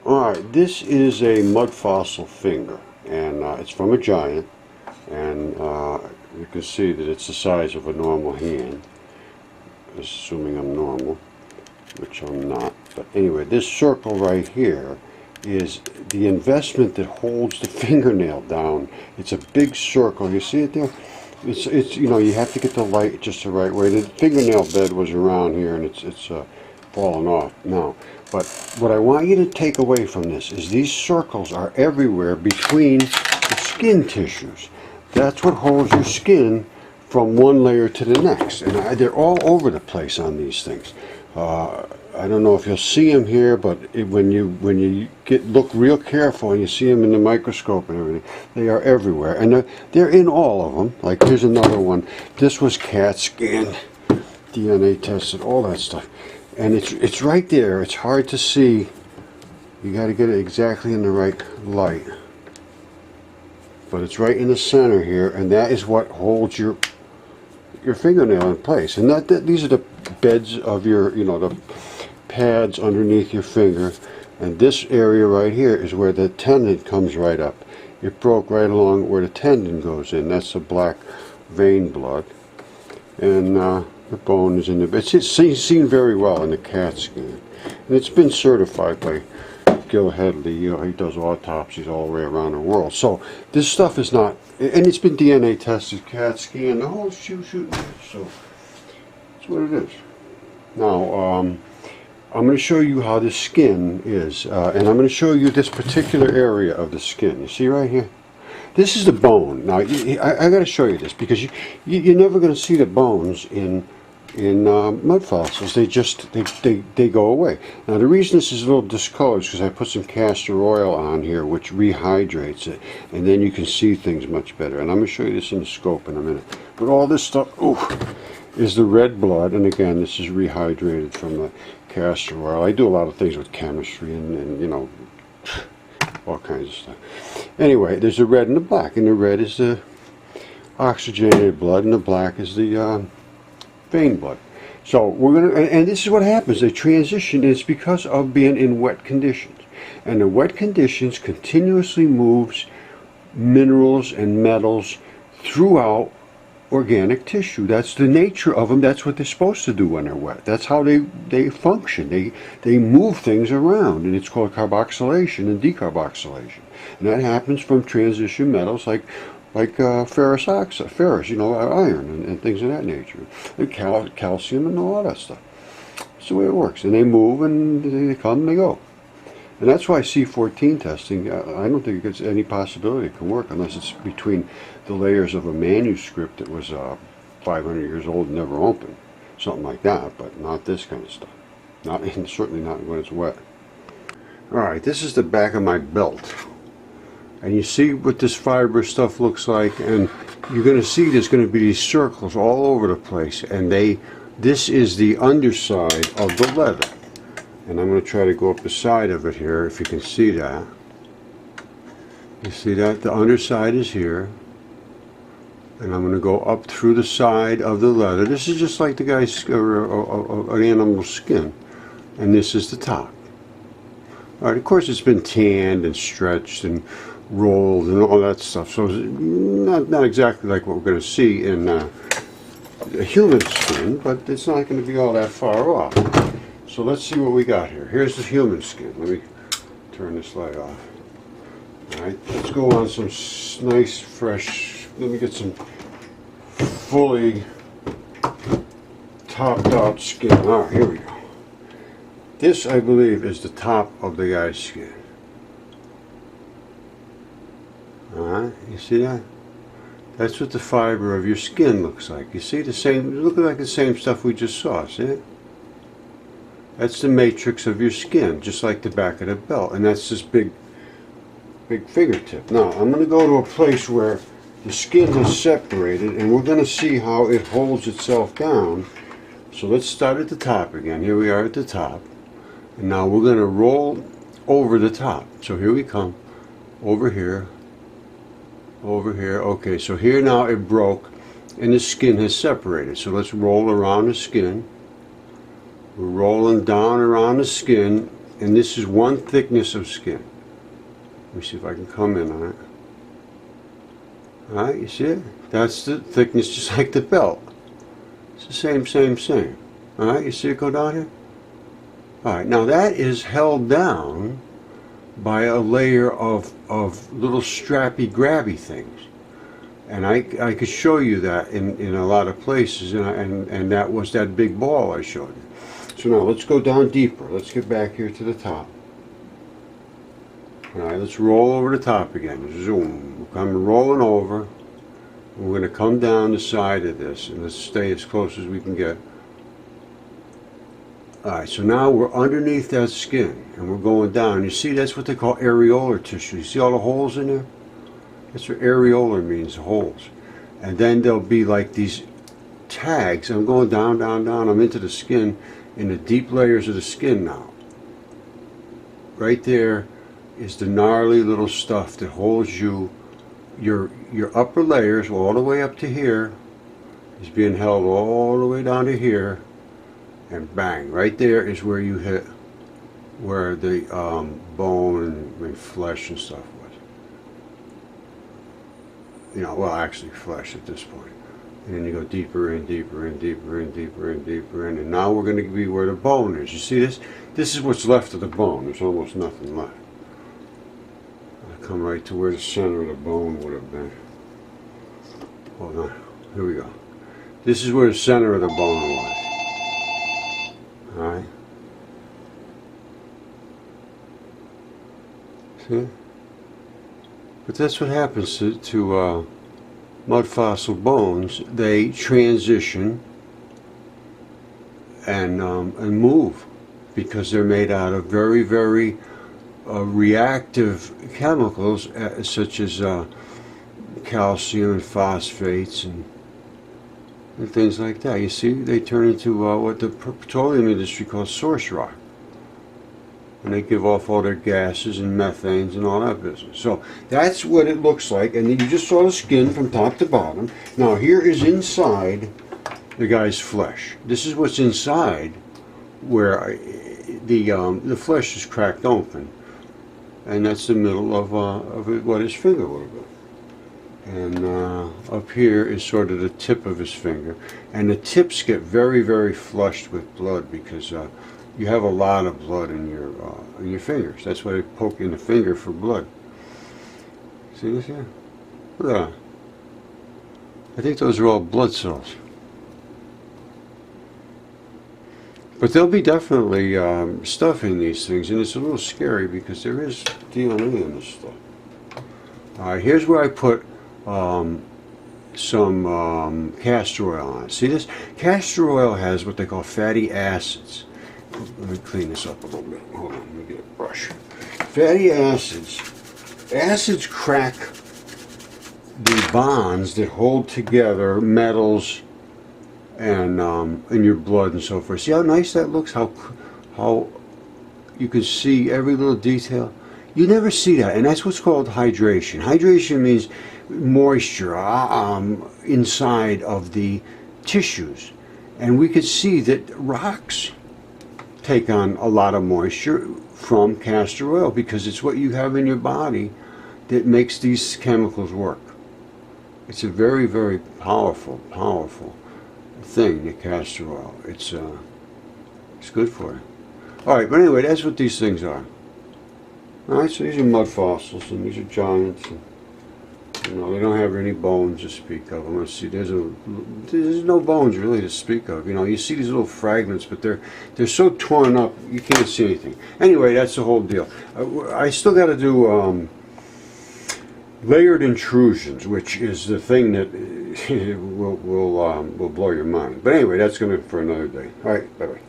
Alright, this is a Mudfossil finger, and it's from a giant, and you can see that it's the size of a normal hand, assuming I'm normal, which I'm not. But anyway, this circle right here is the investment that holds the fingernail down. It's a big circle. You see it there? It's you know, you have to get the light just the right way. The fingernail bed was around here, and it's fallen off now. But what I want you to take away from this is these circles are everywhere between the skin tissues. That's what holds your skin from one layer to the next, and they're all over the place on these things. I don't know if you'll see them here, but when you look real careful and you see them in the microscope and everything, they are everywhere, and they're in all of them. Like here's another one. This was CAT scanned, DNA tested, all that stuff, and it's right there. It's hard to see. You got to get it exactly in the right light, but it's right in the center here, and that is what holds your fingernail in place. And these are the beds of your, you know, the pads underneath your finger, and this area right here is where the tendon comes right up. It broke right along where the tendon goes in. That's the black vein blood, and the bone is in the. It's seen very well in the CAT scan, and it's been certified by Gil Headley. You know, he does autopsies all the way around the world. So this stuff is not, and it's been DNA tested, CAT scan, the whole shoot. So that's what it is. Now I'm going to show you how the skin is, and I'm going to show you this particular area of the skin. You see right here? This is the bone. Now I got to show you this because you're never going to see the bones in mud fossils. They go away. Now the reason this is a little discolored is because I put some castor oil on here, which rehydrates it, and then you can see things much better. And I'm going to show you this in the scope in a minute. But all this stuff, is the red blood, and again, this is rehydrated from the castor oil. I do a lot of things with chemistry and you know, all kinds of stuff. Anyway, there's the red and the black, and the red is the oxygenated blood, and the black is the vein blood. So we're gonna, and this is what happens. They transition. It's because of being in wet conditions, and the wet conditions continuously moves minerals and metals throughout organic tissue. That's the nature of them. That's what they're supposed to do when they're wet. That's how they function. They move things around, and it's called carboxylation and decarboxylation. And that happens from transition metals like ferrous oxide, you know, iron and things of that nature, and calcium and all that stuff. That's the way it works. And they move, and they come and they go. And that's why C14 testing, I don't think it's any possibility it can work unless it's between the layers of a manuscript that was 500 years old and never opened. Something like that, but not this kind of stuff. Not, and certainly not when it's wet. Alright, this is the back of my belt. And you see what this fiber stuff looks like, and you're going to see there's going to be these circles all over the place, and this is the underside of the leather. And I'm going to try to go up the side of it here, if you can see that. You see that? The underside is here. And I'm going to go up through the side of the leather. This is just like the guy's, an animal's skin. And this is the top. Alright, of course it's been tanned and stretched and rolled and all that stuff. So it's not exactly like what we're going to see in a human skin, but it's not going to be all that far off. So let's see what we got here. Here's the human skin. Let me turn this light off. Alright, let's go on some nice fresh, let me get some fully topped out skin. Alright, here we go. This, I believe, is the top of the guy's skin. Alright, you see that? That's what the fiber of your skin looks like. You see the same, looking like the same stuff we just saw, see it? That's the matrix of your skin, just like the back of the belt, and that's this big fingertip. Now, I'm going to go to a place where the skin is separated, and we're going to see how it holds itself down. So let's start at the top again. Here we are at the top, and now we're going to roll over the top. So here we come, over here. Okay, so here now it broke, and the skin has separated. So let's roll around the skin. We're rolling down around the skin And this is one thickness of skin. Let me see if I can come in on it. Alright, you see it? That's the thickness, just like the belt. It's the same. Alright, you see it go down here? Alright, now that is held down by a layer of little strappy grabby things. And I could show you that in a lot of places, and that was that big ball I showed you. So now let's go down deeper. Let's get back here to the top. Alright, let's roll over the top again. Zoom. We're coming rolling over. We're going to come down the side of this, and let's stay as close as we can get. Alright, so now we're underneath that skin, and we're going down. You see, that's what they call areolar tissue. You see all the holes in there? That's what areolar means, holes. And then there'll be like these tags. I'm going down, down, down. I'm into the skin, in the deep layers of the skin now. Right there is the gnarly little stuff that holds you. Your upper layers, all the way up to here, is being held all the way down to here. And bang, right there is where you hit, where the bone and flesh and stuff was. You know, well, actually flesh at this point. And then you go deeper and deeper and deeper and deeper and deeper in. And now we're going to be where the bone is. You see this? This is what's left of the bone. There's almost nothing left. I come right to where the center of the bone would have been. Hold on. Here we go. This is where the center of the bone was. Alright. See? But that's what happens to mud fossil bones. They transition and move because they're made out of very, very reactive chemicals such as calcium and phosphates and things like that. You see, they turn into what the petroleum industry calls source rock. And they give off all their gases and methanes and all that business. So that's what it looks like. And you just saw the skin from top to bottom. Now here is inside the guy's flesh. This is what's inside, where the flesh is cracked open. And that's the middle of what his finger would have been. And up here is sort of the tip of his finger. And the tips get very, very flushed with blood because you have a lot of blood in your fingers. That's why they poke in the finger for blood. See this here? Look at that. I think those are all blood cells. But there'll be definitely stuff in these things, and it's a little scary because there is DNA in this stuff. Alright, here's where I put some castor oil on it. See this? Castor oil has what they call fatty acids. Let me clean this up a little bit. Hold on, let me get a brush. Fatty acids. Acids crack the bonds that hold together metals and in your blood and so forth. See how nice that looks? How you can see every little detail. You never see that, and that's what's called hydration. Hydration means moisture inside of the tissues, and we could see that rocks take on a lot of moisture from castor oil because it's what you have in your body that makes these chemicals work. It's a very, very powerful thing, the castor oil. It's good for you. Alright, but anyway, that's what these things are. Alright, so these are mud fossils, and these are giants. And, you know, they don't have any bones to speak of. Let's see, there's no bones really to speak of. You know, you see these little fragments, but they're so torn up you can't see anything. Anyway, that's the whole deal. I still got to do layered intrusions, which is the thing that will blow your mind. But anyway, that's going to for another day. All right, bye bye.